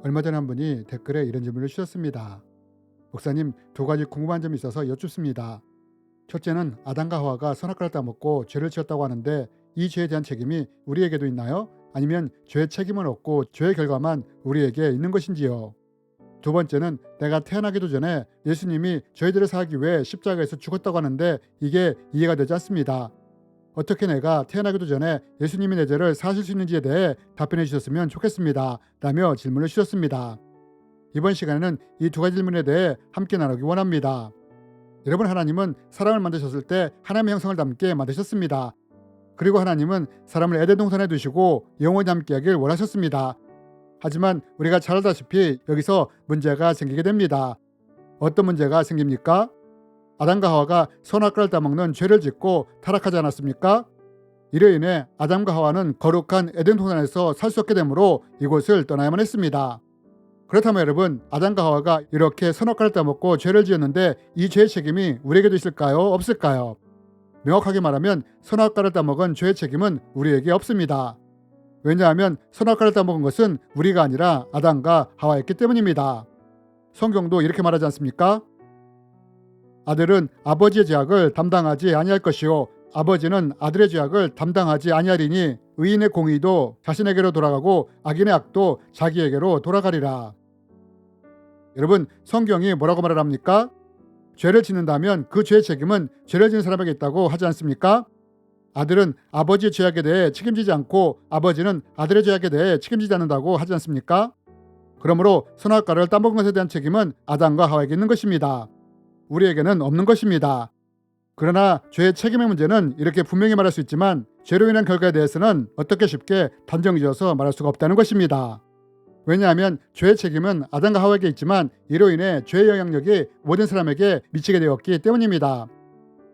얼마 전에 한 분이 댓글에 이런 질문을 주셨습니다. 목사님, 두 가지 궁금한 점이 있어서 여쭙습니다. 첫째는 아담과 하와가 선악과를 따먹고 죄를 지었다고 하는데 이 죄에 대한 책임이 우리에게도 있나요? 아니면 죄의 책임은 없고 죄의 결과만 우리에게 있는 것인지요? 두 번째는 내가 태어나기도 전에 예수님이 저희들을 사하기 위해 십자가에서 죽었다고 하는데 이게 이해가 되지 않습니다. 어떻게 내가 태어나기도 전에 예수님이 내 죄를 사하실 수 있는지에 대해 답변해 주셨으면 좋겠습니다. 라며 질문을 주셨습니다. 이번 시간에는 이 두 가지 질문에 대해 함께 나누기 원합니다. 여러분, 하나님은 사람을 만드셨을 때 하나님의 형상을 닮게 만드셨습니다. 그리고 하나님은 사람을 에덴 동산에 두시고 영원히 함께하길 원하셨습니다. 하지만 우리가 잘 알다시피 여기서 문제가 생기게 됩니다. 어떤 문제가 생깁니까? 아담과 하와가 선악과를 따먹는 죄를 짓고 타락하지 않았습니까? 이로 인해 아담과 하와는 거룩한 에덴 동산에서 살 수 없게 되므로 이곳을 떠나야만 했습니다. 그렇다면 여러분, 아담과 하와가 이렇게 선악과를 따먹고 죄를 지었는데 이 죄의 책임이 우리에게도 있을까요? 없을까요? 명확하게 말하면 선악과를 따먹은 죄의 책임은 우리에게 없습니다. 왜냐하면 선악과를 따먹은 것은 우리가 아니라 아담과 하와였기 때문입니다. 성경도 이렇게 말하지 않습니까? 아들은 아버지의 죄악을 담당하지 아니할 것이요 아버지는 아들의 죄악을 담당하지 아니하리니 의인의 공의도 자신에게로 돌아가고 악인의 악도 자기에게로 돌아가리라. 여러분, 성경이 뭐라고 말을 합니까? 죄를 짓는다면 그 죄의 책임은 죄를 지은 사람에게 있다고 하지 않습니까? 아들은 아버지의 죄악에 대해 책임지지 않고 아버지는 아들의 죄악에 대해 책임지지 않는다고 하지 않습니까? 그러므로 선악과를 따먹은 것에 대한 책임은 아담과 하와에게 있는 것입니다. 우리에게는 없는 것입니다. 그러나 죄의 책임의 문제는 이렇게 분명히 말할 수 있지만 죄로 인한 결과에 대해서는 어떻게 쉽게 단정지어서 말할 수가 없다는 것입니다. 왜냐하면 죄의 책임은 아담과 하와에게 있지만 이로 인해 죄의 영향력이 모든 사람에게 미치게 되었기 때문입니다.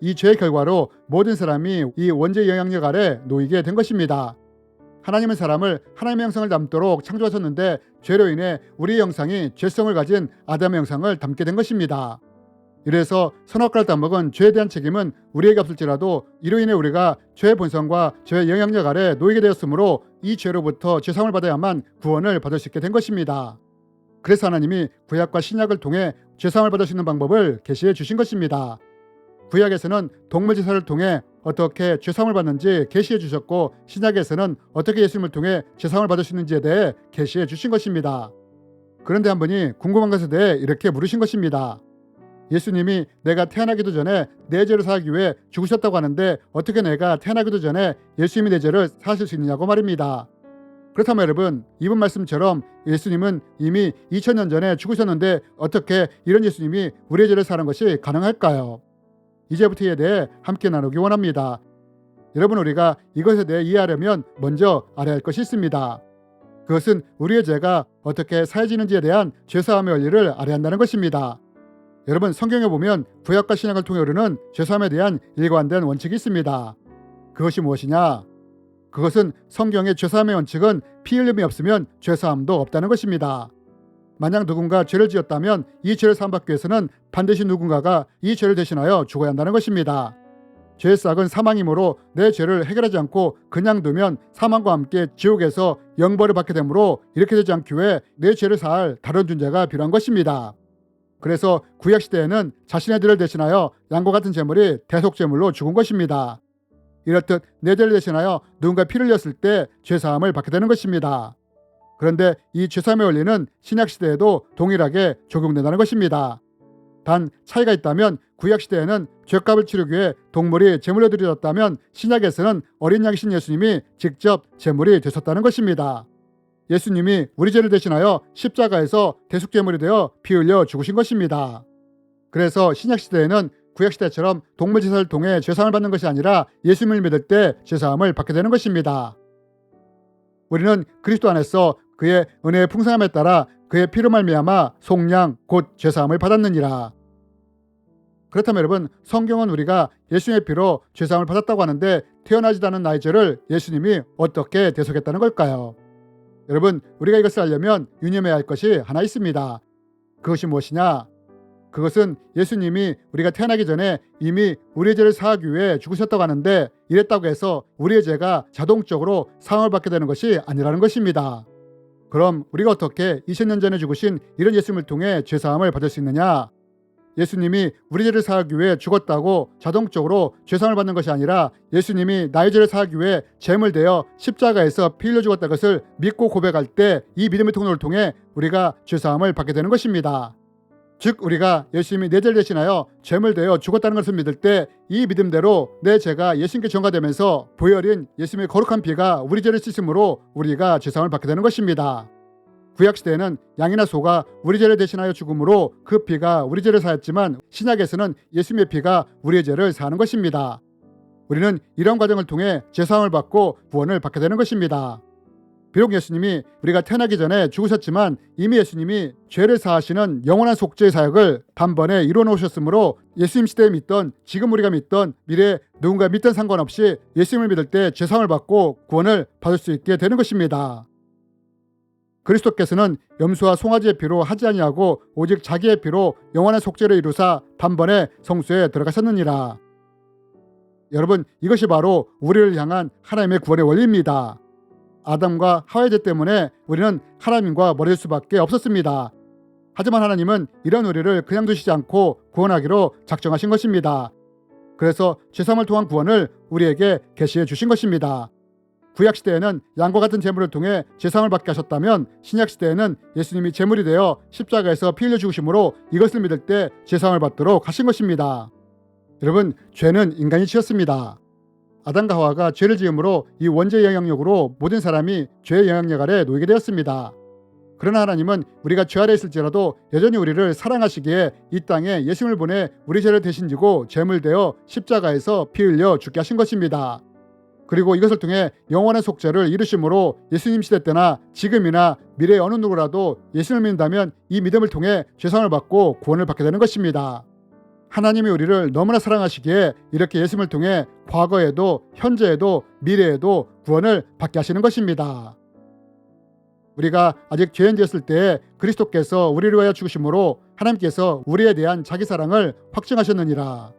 이 죄의 결과로 모든 사람이 이 원죄의 영향력 아래 놓이게 된 것입니다. 하나님은 사람을 하나님의 형상을 닮도록 창조하셨는데 죄로 인해 우리의 형상이 죄성을 가진 아담의 형상을 닮게 된 것입니다. 이래서 선악과를 따먹은 죄에 대한 책임은 우리에게 없을지라도 이로 인해 우리가 죄의 본성과 죄의 영향력 아래 놓이게 되었으므로 이 죄로부터 죄사함을 받아야만 구원을 받을 수 있게 된 것입니다. 그래서 하나님이 구약과 신약을 통해 죄사함을 받을 수 있는 방법을 계시해 주신 것입니다. 구약에서는 동물 제사를 통해 어떻게 죄사함을 받는지 계시해 주셨고 신약에서는 어떻게 예수님을 통해 죄사함을 받을 수 있는지에 대해 계시해 주신 것입니다. 그런데 한 분이 궁금한 것에 대해 이렇게 물으신 것입니다. 예수님이 내가 태어나기도 전에 내 죄를 사하기 위해 죽으셨다고 하는데 어떻게 내가 태어나기도 전에 예수님이 내 죄를 사하실 수 있느냐고 말입니다. 그렇다면 여러분, 이번 말씀처럼 예수님은 이미 2000년 전에 죽으셨는데 어떻게 이런 예수님이 우리의 죄를 사는 것이 가능할까요? 이제부터 이에 대해 함께 나누기 원합니다. 여러분, 우리가 이것에 대해 이해하려면 먼저 알아야 할 것이 있습니다. 그것은 우리의 죄가 어떻게 사해지는지에 대한 죄사함의 원리를 알아야 한다는 것입니다. 여러분, 성경에 보면 구약과 신약을 통해 우리는 죄사함에 대한 일관된 원칙이 있습니다. 그것이 무엇이냐? 그것은 성경의 죄사함의 원칙은 피 흘림이 없으면 죄사함도 없다는 것입니다. 만약 누군가 죄를 지었다면 이 죄를 사함받기 위해서는 반드시 누군가가 이 죄를 대신하여 죽어야 한다는 것입니다. 죄의 싹은 사망이므로 내 죄를 해결하지 않고 그냥 두면 사망과 함께 지옥에서 영벌을 받게 되므로 이렇게 되지 않기 위해 내 죄를 사할 다른 존재가 필요한 것입니다. 그래서 구약시대에는 자신의 죄를 대신하여 양과 같은 제물이 대속제물로 죽은 것입니다. 이렇듯 내 죄를 대신하여 누군가 피를 흘렸을 때 죄사함을 받게 되는 것입니다. 그런데 이 죄사함의 원리는 신약시대에도 동일하게 적용된다는 것입니다. 단 차이가 있다면 구약시대에는 죄값을 치르기 위해 동물이 제물로 드려졌다면 신약에서는 어린 양이신 예수님이 직접 제물이 되셨다는 것입니다. 예수님이 우리 죄를 대신하여 십자가에서 대속제물이 되어 피 흘려 죽으신 것입니다. 그래서 신약시대에는 구약시대처럼 동물 제사를 통해 죄사함을 받는 것이 아니라 예수님을 믿을 때 죄사함을 받게 되는 것입니다. 우리는 그리스도 안에서 그의 은혜의 풍성함에 따라 그의 피로 말미암아 속량 곧 죄사함을 받았느니라. 그렇다면 여러분, 성경은 우리가 예수님의 피로 죄사함을 받았다고 하는데 태어나지도 않은 나의 죄를 예수님이 어떻게 대속했다는 걸까요? 여러분, 우리가 이것을 알려면 유념해야 할 것이 하나 있습니다. 그것이 무엇이냐? 그것은 예수님이 우리가 태어나기 전에 이미 우리의 죄를 사하기 위해 죽으셨다고 하는데 이랬다고 해서 우리의 죄가 자동적으로 사함을 받게 되는 것이 아니라는 것입니다. 그럼 우리가 어떻게 2000년 전에 죽으신 이런 예수님을 통해 죄사함을 받을 수 있느냐? 예수님이 우리 죄를 사하기 위해 죽었다고 자동적으로 죄사함을 받는 것이 아니라 예수님이 나의 죄를 사하기 위해 제물 되어 십자가에서 피 흘려 죽었다는 것을 믿고 고백할 때 이 믿음의 통로를 통해 우리가 죄사함을 받게 되는 것입니다. 즉 우리가 예수님이 내 죄를 대신하여 제물 되어 죽었다는 것을 믿을 때 이 믿음대로 내 죄가 예수님께 전가되면서 보혈인 예수님의 거룩한 피가 우리 죄를 씻음으로 우리가 죄사함을 받게 되는 것입니다. 구약시대에는 양이나 소가 우리 죄를 대신하여 죽음으로 그 피가 우리 죄를 사했지만 신약에서는 예수님의 피가 우리의 죄를 사하는 것입니다. 우리는 이런 과정을 통해 죄사함을 받고 구원을 받게 되는 것입니다. 비록 예수님이 우리가 태어나기 전에 죽으셨지만 이미 예수님이 죄를 사하시는 영원한 속죄의 사역을 단번에 이루어 놓으셨으므로 예수님 시대에 믿던 지금 우리가 믿던 미래에 누군가 믿든 상관없이 예수님을 믿을 때 죄사함을 받고 구원을 받을 수 있게 되는 것입니다. 그리스도께서는 염소와 송아지의 피로 하지 아니하고 오직 자기의 피로 영원한 속죄를 이루사 단번에 성소에 들어가셨느니라. 여러분, 이것이 바로 우리를 향한 하나님의 구원의 원리입니다. 아담과 하와의 죄 때문에 우리는 하나님과 멀어질 수밖에 없었습니다. 하지만 하나님은 이런 우리를 그냥 두시지 않고 구원하기로 작정하신 것입니다. 그래서 죄사함을 통한 구원을 우리에게 계시해 주신 것입니다. 구약시대에는 양과 같은 제물을 통해 죄사함을 받게 하셨다면 신약시대에는 예수님이 제물이 되어 십자가에서 피 흘려 죽으심으로 이것을 믿을 때 죄사함을 받도록 하신 것입니다. 여러분, 죄는 인간이 지었습니다. 아담과 하와가 죄를 지음으로 이 원죄의 영향력으로 모든 사람이 죄의 영향력 아래 놓이게 되었습니다. 그러나 하나님은 우리가 죄 아래 있을지라도 여전히 우리를 사랑하시기에 이 땅에 예수님을 보내 우리 죄를 대신 지고 제물되어 십자가에서 피 흘려 죽게 하신 것입니다. 그리고 이것을 통해 영원한 속죄를 이루심으로 예수님 시대 때나 지금이나 미래의 어느 누구라도 예수님을 믿는다면 이 믿음을 통해 죄사함을 받고 구원을 받게 되는 것입니다. 하나님이 우리를 너무나 사랑하시기에 이렇게 예수님을 통해 과거에도 현재에도 미래에도 구원을 받게 하시는 것입니다. 우리가 아직 죄인되었을 때에 그리스도께서 우리를 위하여 죽으심으로 하나님께서 우리에 대한 자기 사랑을 확증하셨느니라.